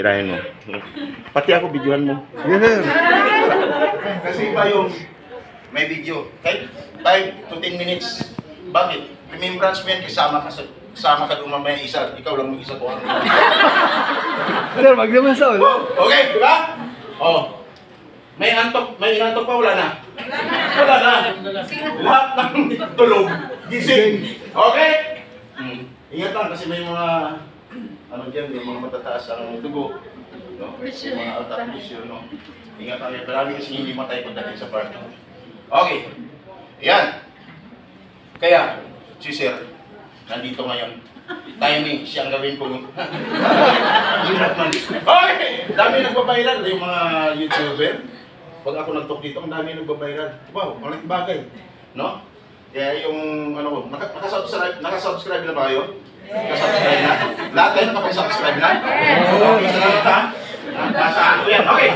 Tirahin mo. Pati ako, videohan mo. Yes, sir. Kasi iba yung may video. Kahit 5 to 10 minutes. Bakit? Remembrance mo yan, kasama ka dumamaya isa. Ikaw lang mag-isa ko. Sir, magdaman sa ulo. Okay, di ba? Oh. May inantok pa, wala na. Wala na. Lahat ng tulog, gising. Okay? Ingat lang kasi may mga ano dyan, may mga matataas ang dugo. No? May mga alta pressure, no? Ingat lang, marami kasi hindi matay pagdating sa party. Okay. Yan. Kaya, si Sir, nandito ngayon. Timing, siyang gawin ko. Okay! Dami nagbabayral yung mga YouTuber. Pag ako nag-talk dito, ang dami nagbabayral. Wow, malaking bagay. No? Kaya yung, ano, nakasubscribe na ba kayo? Nakasubscribe na? Lahat kayo nakapag-subscribe na? Okay, salamat ha? Nasaan ko yan? Okay.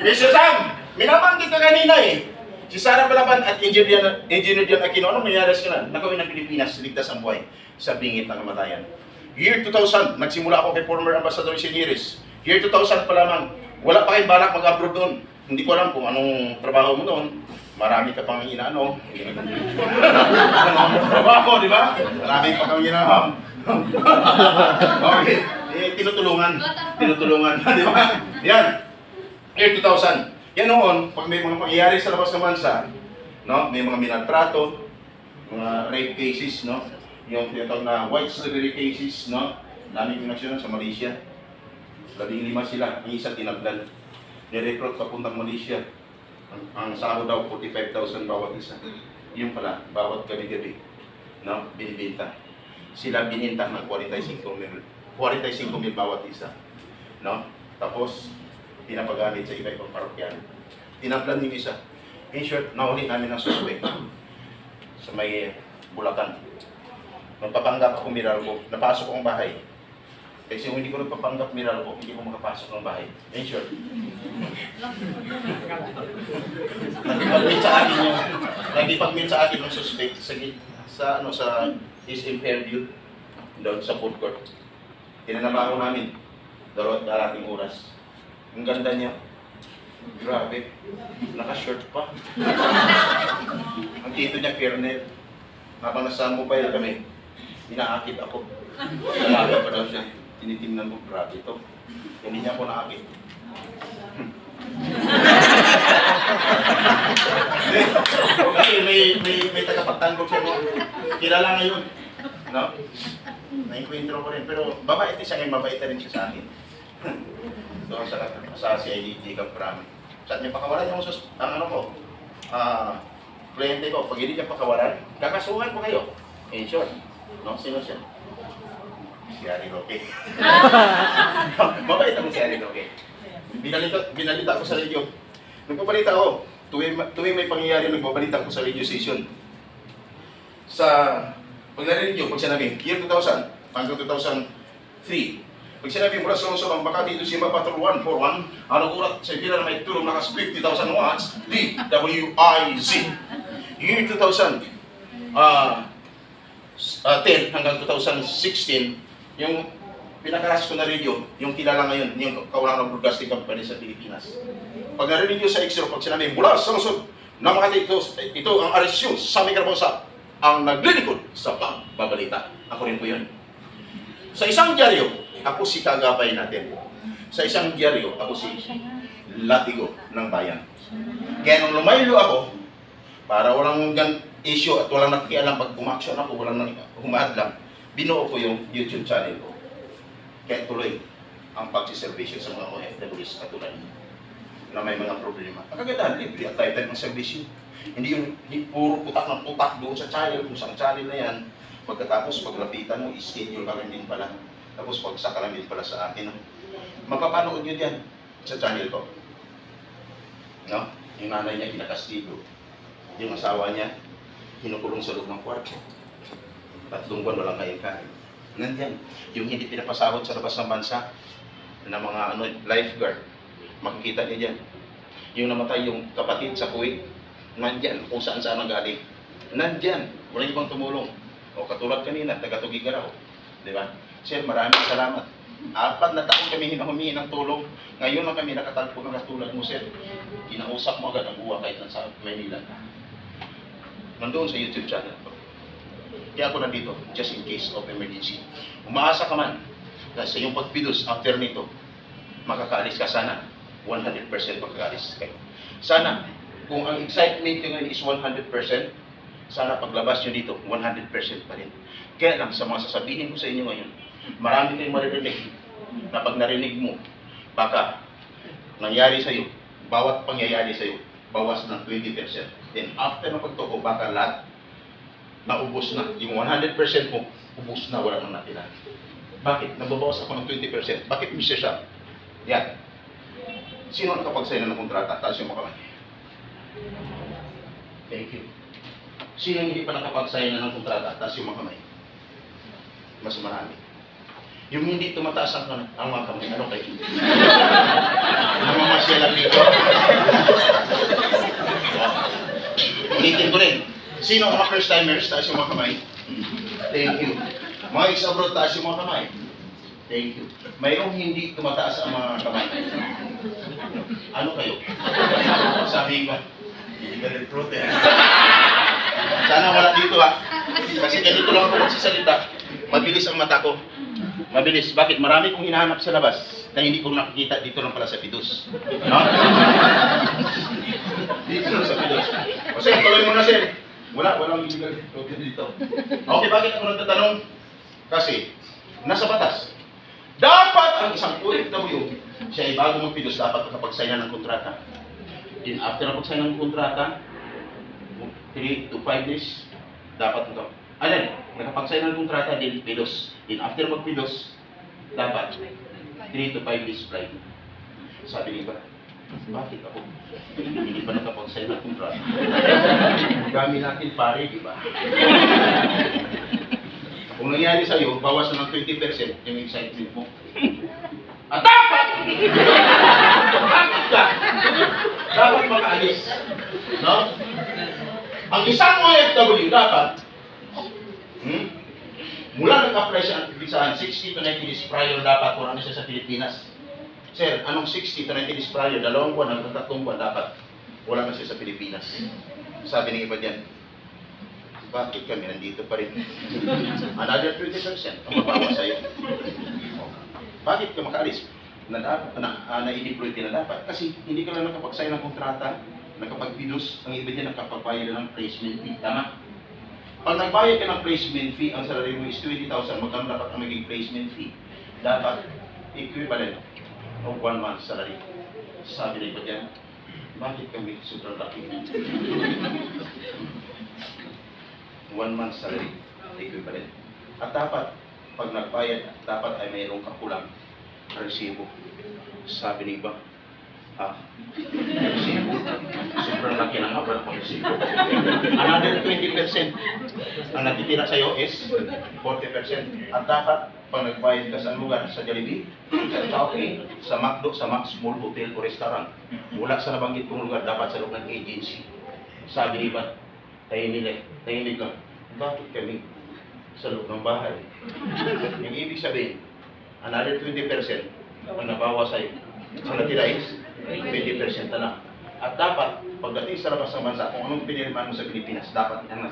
Mr. Sam, minabanggit ka kanina eh. Si Sara Balaban at Engineer Dian Aquino, ano mayayari sila? Nakawin ng Pilipinas, ligtas ang buhay sa bingit ng kamatayan. Year 2000, nagsimula ako kay former Ambassador Siniris. Year 2000 pa lamang, wala pa kayong balak mag-abroad doon. Hindi ko alam kung anong trabaho mo doon. Marami ka pang inaano. Anong trabaho, di ba? Marami pa kang inaano. Okay. Tinutulungan. Tinutulungan. Di ba? Yan. Year 2000. Yan noon, pag may mga pangyayari sa labas ng bansa, no? May mga minaltrato, mga rape cases, no? Yung tinatawag na white slavery cases, no? Daming pinaksyonan sa Malaysia. 15 sila, ang isa tinagdan. Nirecruit papuntang Malaysia. Ang sahod daw, 45,000 bawat isa. Yung pala, bawat gabi-gabi, no? Binibenta. Sila bininta ng 45,000 bawat isa. No? Tapos, pinapagamit sa iba-ibang parokyan. Tinaplan yung isa. In short, nahuli namin ang suspect sa may Bulacan. Nagpapanggap ako Meralco. Napasok ko ang bahay. Kasi kung hindi ko nagpapanggap Meralco, hindi ko makapasok ng bahay. In short. Nagpag-meet sa akin yung nagpag-meet sa akin yung suspect sa SM Fairview doon sa food court. Tinanabaho namin. Darating oras. Ang ganda niya. Grabe. Naka-short pa. Ang tito niya, Kernel. Habang nasa mobile kami, inaakit ako. Nalaga pa daw siya. Tinitingnan mo, grabe ito. Hindi niya ako naakit. Kasi may tagapagtanggol siya mo. Kilala ngayon. No? Na-encuentro ko rin. Pero babait siya ngayon, mabait na rin siya sa akin. Doon sa CIDG Camp Rami. Saan niya pakawalan yung ano ko? Kliyente ko, pag hindi niya pakawalan, kakasuhan ko kayo. In short, no? Sino siya? Si Ari Roque. Mabait ako si Ari Roque. Binalita ko sa radio. Nagpabalita ako. Tuwing may pangyayari, nagbabalita ko sa radio station. Pag narinig nyo, pag sinabi, year 2000 hanggang 2003, pag sinabi mula sa lungsod ng Makati to Simba Patrol 141, ang nagulat sa Villa na may tulong nakas 50,000 watts, DWIZ. Year 2010 hanggang 2016, yung pinakaras ko na radio, yung kilala ngayon, yung Kawalang Broadcasting Company sa Pilipinas. Pag narinig nyo sa X0, pag sinabi mula sa lungsod ng Makati, ito ang RSU sa Migrabosa, ang naglilikod sa pagbabalita. Ako rin po yun. Sa isang dyaryo, ako si Kagapay natin. Sa isang dyaryo, ako si Latigo ng Bayan. Kaya nung lumaylo ako, para walang issue at walang nakikialam pag umaksyon ako, walang humadlang, binuo ko yung YouTube channel ko. Kaya tuloy ang pagsiservisyo sa mga OFWs katulad na may mga problema. Ang kagandahan, libre at tayo ng servisyo. Hindi yung puro putak ng putak doon sa channel, kung saan channel na yan. Pagkatapos, paglapitan mo, schedule ka rin din pala. Tapos pagsak ka lang din pala sa akin. Mapapanood nyo yan sa channel ko. No? Yung nanay niya kinakastigo. Yung asawa niya, kinukulong sa loob ng kwarto. 3 buwan walang kain-kain. Nandyan. Yung hindi pinapasahod sa labas ng bansa na mga lifeguard. Makikita niya dyan. Yung namatay yung kapatid sa Kuwait, nandyan. Kung saan-saan ang galing. Nandyan. Walang ibang tumulong. O katulad kanina, taga-Tugigaraw. Di ba? Sir, maraming salamat. 4 na taon kami humingi ng tulong. Ngayon lang kami nakatagpo ng katulad mo, sir. Kinausap mo agad ang buwa kahit nasa Manila. Nandoon sa YouTube channel ko. Kaya ako nandito, just in case of emergency. Umaasa ka man na sa iyong pagpidos after nito, makakaalis ka sana. 100% makakaalis kayo. Sana, kung ang excitement nyo ngayon is 100%, sana paglabas nyo dito, 100% pa rin. Kaya lang, sa mga sasabihin ko sa inyo ngayon, marami kayong maririnig na pag narinig mo, baka nangyari sa'yo, bawat pangyayari sa'yo, bawas ng 20%. Then after ng pagtuko, baka lahat naubos na. Yung 100% mo, ubos na, wala nang natira. Bakit? Nababawas ako ng 20%. Bakit, Mr. Shah? Yan. Sino nakapag-sign ng kontrata? Taas yung makamay. Thank you. Sino hindi pa nakapag-sign ng kontrata? Taas yung makamay. Mas marami. Yung hindi tumataas ang mga kamay, ano kayo? Namamasya lang dito. Ulitin ko rin. Sino ang mga first timers? Taas yung mga kamay. Thank you. Mga ex-abroad, taas yung mga kamay. Thank you. Mayroong hindi tumataas ang mga kamay. Ano kayo? Sabi ko, hindi ka recruit eh. Sana wala dito ha. Kasi ganito lang ako magsasalita. Mabilis ang mata ko. Mabilis. Bakit? Marami kong hinahanap sa labas na hindi ko nakikita dito lang pala sa Pidus. No? Dito lang sa Pidus. O sir, tuloy mo na sir. Walang illegal recruit dito. Okay, bakit ako nagtatanong? Kasi, nasa batas. Dapat ang isang OFW, siya ay bago mag-Pidus, dapat nakapag-sign ng kontrata. Then after nakapag-sign ng kontrata, 3 to 5 days, dapat ito. Nakapag-sign ng kontrata, din Pidus. Then after mag-Pidus, dapat 3 to 5 days flight. Sabi niya ba, bakit ako? Hindi pa nakapag-sign ng kontrata. Kami natin pare, di ba? Kung nangyari sa'yo, bawas na ng 20% yung excitement mo. At dapat! Bakit ka? Dapat makaalis. No? Ang isang OFW dapat, mula nag-apply siya ang pisahan, 60 to 90 days prior dapat kung ano siya sa Pilipinas. Sir, anong 60 to 90 days prior? 2 buwan hanggang 3 buwan dapat wala na siya sa Pilipinas. Sabi ng iba dyan, bakit kami nandito pa rin? Another 20% ang mabawa sa'yo. Bakit ka makaalis? Na-i-deploy din na dapat. Kasi hindi ka lang nakapag-sign ng kontrata, nakapag-Pidus, ang iba dyan nakapagbayad ng placement fee. Tama? Pag nagbayad ka ng placement fee, ang salary mo is 20,000, magkano dapat ang maging placement fee? Dapat equivalent of 1 month salary. Sabi na iba dyan, bakit kami sobrang laki? 1 month salary equivalent. At dapat, pag nagbayad, dapat ay mayroong kakulang na resibo. Sabi ni iba, resibo. Sobrang laki ng abal ng resibo. Another 20%. Ang natitira sa'yo is 40%. At dapat, pag nagbayad ka sa lugar, sa Jollibee, sa Chowking, sa McDo, sa Max Mall, Hotel o Restaurant, mula sa nabanggit kong lugar, dapat sa loob ng agency. Sabi ni iba, tahimik lang. Bakit kami sa loob ng bahay? Yung ibig sabihin, another 20% ang nabawa sa'yo. Ang natira is 20% na lang. At dapat, pagdating sa labas ng bansa, kung anong piniriman mo sa Pilipinas, dapat yan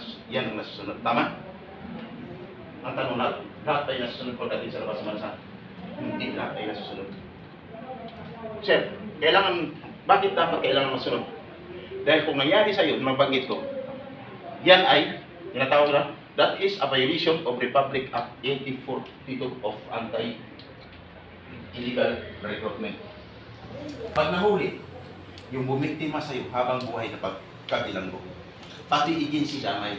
ang nasusunod. Tama? Ang tanong natin, lahat tayo nasusunod pagdating sa labas ng bansa? Hindi lahat tayo nasusunod. Sir, bakit dapat kailangan masunod? Dahil kung nangyari sa'yo, mabanggit ko, yan ay, tinatawag na, that is a violation of Republic Act 84 of Anti-Illegal Recruitment. Pag nahuli, yung bumiktima sa'yo habang buhay na pagkatilanggo, pati agency damay,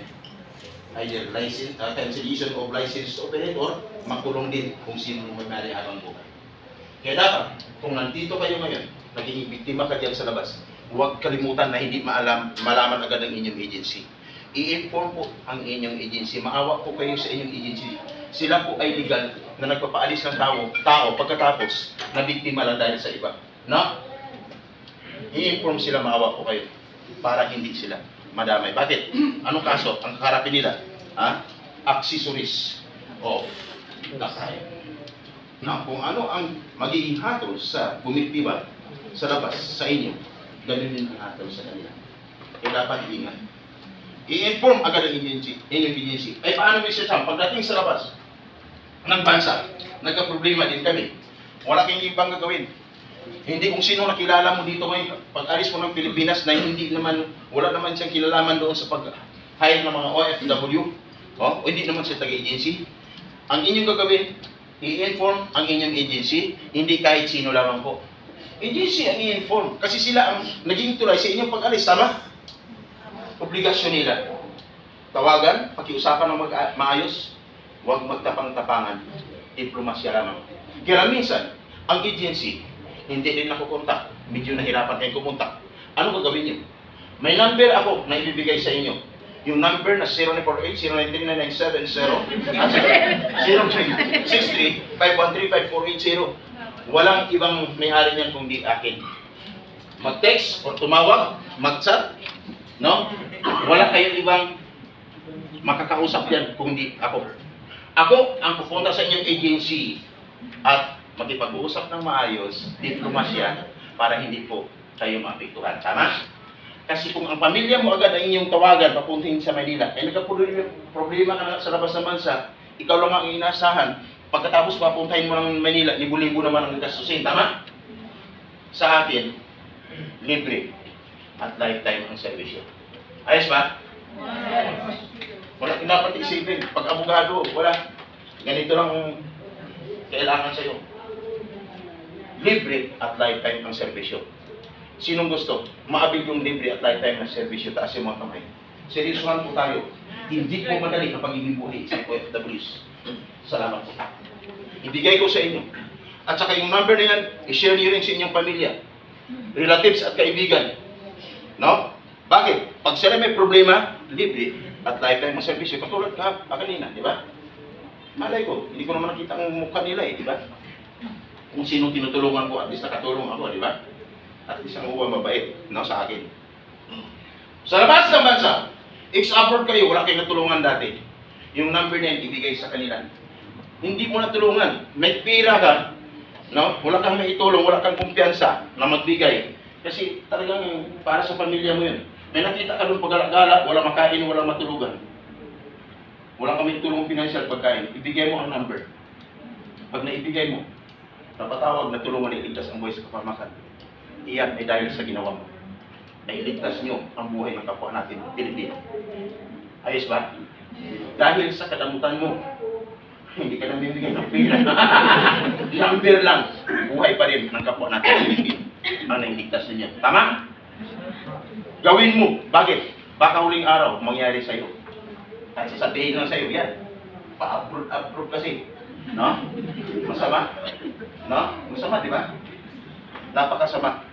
either license, cancellation of license to operate or makulong din kung sino may-ari habang buhay. Kaya dapat, kung nandito kayo ngayon, naging biktima ka diyan sa labas, huwag kalimutan na hindi malaman agad ng inyong agency. I-inform po ang inyong agency. Maawa po kayo sa inyong agency. Sila po ay legal na nagpapaalis ng tao pagkatapos na biktima lang dahil sa iba. No? I-inform sila, maawa po kayo para hindi sila madamay. Bakit? Anong kaso? Ang kaharapin nila? Accessories of the crime. na kung ano ang magiging hatol sa bumiktima sa labas sa inyo, ganun din ang hatol sa kanila. Kaya dapat iingat. I-inform agad ang inyong agency. Ay paano Mr. Sam, pagdating sa labas ng bansa, nagka-problema din kami. Wala kang ibang gagawin. Hindi kung sino nakilala mo dito ngayon, pag-alis mo ng Pilipinas na wala naman siyang kilalaman doon sa pag-hire ng mga OFW, o hindi naman siya taga-agency. Ang inyong gagawin, i-inform ang inyong agency, hindi kahit sino lamang po. Agency ang i-inform, kasi sila ang naging tulay sa inyong pag-alis, tama? Obligasyon nila. Tawagan, pakiusapan ng maayos, huwag magtapang-tapangan, diplomasya lamang. Kaya minsan, ang agency, hindi rin nakukontak, medyo nahirapan kayong kumontak. Ano gagawin niyo? May number ako na ibibigay sa inyo. Yung number na 0948-0939-970 at 0963-513-5480. Walang ibang may-ari niyan kundi akin. Mag-text o tumawag, mag-chat, no? Wala kayong ibang makakausap yan kundi ako. Ako ang pupunta sa inyong agency at makipag-uusap ng maayos, diplomasya, para hindi po kayo maapektuhan. Tama? Kasi kung ang pamilya mo agad ang inyong tawagan papunting sa Manila, ay nagka-problema ka na sa labas ng bansa, ikaw lang ang inaasahan, pagkatapos papuntahin mo ng Manila, libo-libo naman ang gastusin. Tama? Sa akin, libre at lifetime ang servisyo. Ayos ba? Wala dapat isipin. Pag abogado, wala. Ganito lang kailangan sa'yo. Libre at lifetime ang servisyo. Sinong gusto? Maabig yung libre at lifetime ng servisyo, taas yung mga kamay. Seryosohan po tayo. Hindi po madali ang pagiging buhay sa OFWs. Salamat po. Ibigay ko sa inyo. At saka yung number na yan, i-share niyo rin sa inyong pamilya, relatives at kaibigan. No? Bakit? Pag sila may problema, libre at lifetime ang servisyo. Katulad ka, kanina, di ba? Malay ko, hindi ko naman nakita ang mukha nila di ba? Kung sino tinutulungan ko, at least nakatulong ako, di ba? At least ang uwa mabait, no, sa akin. Sa labas ng bansa, ex-abroad kayo, wala kayong natulungan dati. Yung number na yan, ibigay sa kanila. Hindi mo natulungan. May pira ka, no? Wala kang maitulong, wala kang kumpiyansa na magbigay. Kasi talagang para sa pamilya mo yun. May nakita ka doon pag-gala, wala makain, wala matulugan. Wala kang maitulong financial pagkain. Ibigay mo ang number. Pag naibigay mo, napatawag na tulungan iligtas ang buhay sa kapamakan. Iyan ay dahil sa ginawa mo. Nailigtas nyo ang buhay ng kapwa natin, Pilipino. Ayos ba? Dahil sa kadamutan mo, hindi ka nang bibigyan ng pera. Number lang, buhay pa rin ng kapwa natin, Pilipino. Ang nailigtas ninyo. Tama? Gawin mo. Bakit? Baka huling araw, mangyari sa'yo. At sasabihin lang sa'yo, yan. Pa-upload kasi. No? Masama? No? Masama, di ba? Napakasama.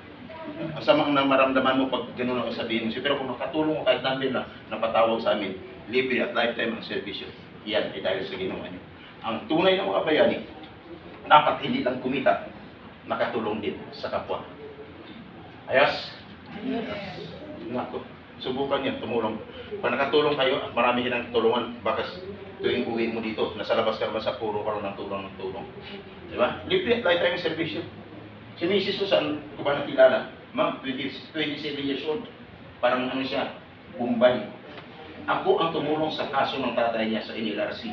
Masama ang maramdaman mo pag gano'n ang sabihin mo. Pero kung makatulong mo kahit namin na napatawag sa amin, libre at lifetime ang servisyo. Yan ay dahil sa ginawa niyo. Ang tunay na mga bayani, dapat hindi lang kumita, nakatulong din sa kapwa. Ayos? Nako, subukan yan, tumulong. Pag nakatulong kayo at marami ka ng tulungan, baka tuwing uwi mo dito, nasa labas ka naman sa puro ka ng tulong. Di ba? Libre at lifetime ang servisyo. Si Mrs. Susan, ko ba nakilala? Ma'am, 27 years old. Parang ano siya, Bombay. Ako ang tumulong sa kaso ng tatay niya sa NLRC.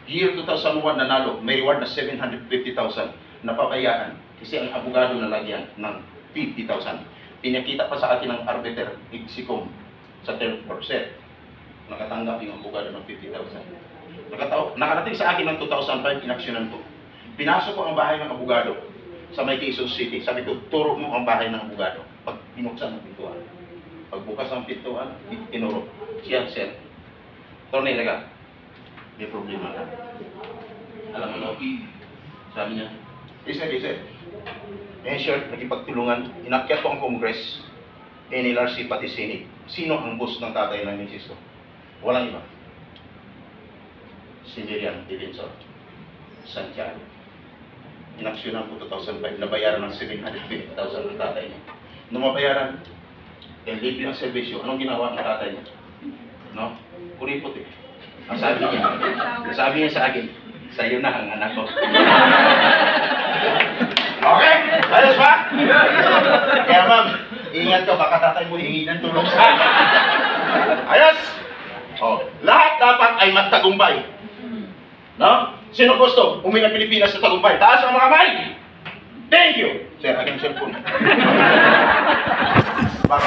Year 2001 nanalo, may reward na 750,000. Napabayaan kasi ang abogado na lagyan ng 50,000. Pinakita pa sa akin ng arbiter, Igsikom, sa 3rd floor set. Nakatanggap yung abogado ng 50,000. Nakarating sa akin ng 2005, inaksyonan ko. Pinasok ko ang bahay ng abogado sa may Quezon City. Sabi ko, turo mo ang bahay ng abogado. Pag pinuksan ng pintuan. Pagbukas ng pintuan, tinuro. Siya, sir. Tornay laga. May problema ka. Alam mo, sabi niya, isa. Eh, sure, nagipagtulungan. Inakyat ko ang Congress, NLRC pati Senate. Sino ang boss ng tatay ng misis ko? Walang iba. Si Miriam Divinsor, Santiago. Inaksyonan ko 2005, nabayaran ng 750,000 ng tatay niya. Nung mabayaran, libre ang servisyo. Anong ginawa ng tatay niya? No? Kuripot eh. Ang sabi niya sa akin, sa'yo na ang anak ko. Okay? Ayos ba? Kaya ma'am, ingat ka, baka tatay mo hingi ng tulong sa akin. Ayos? Oh, lahat dapat ay magtagumpay. No? Sino gusto? Umuwi ng Pilipinas sa tagumpay. Taas ang mga kamay! Thank you! Sir, aking cellphone. Baka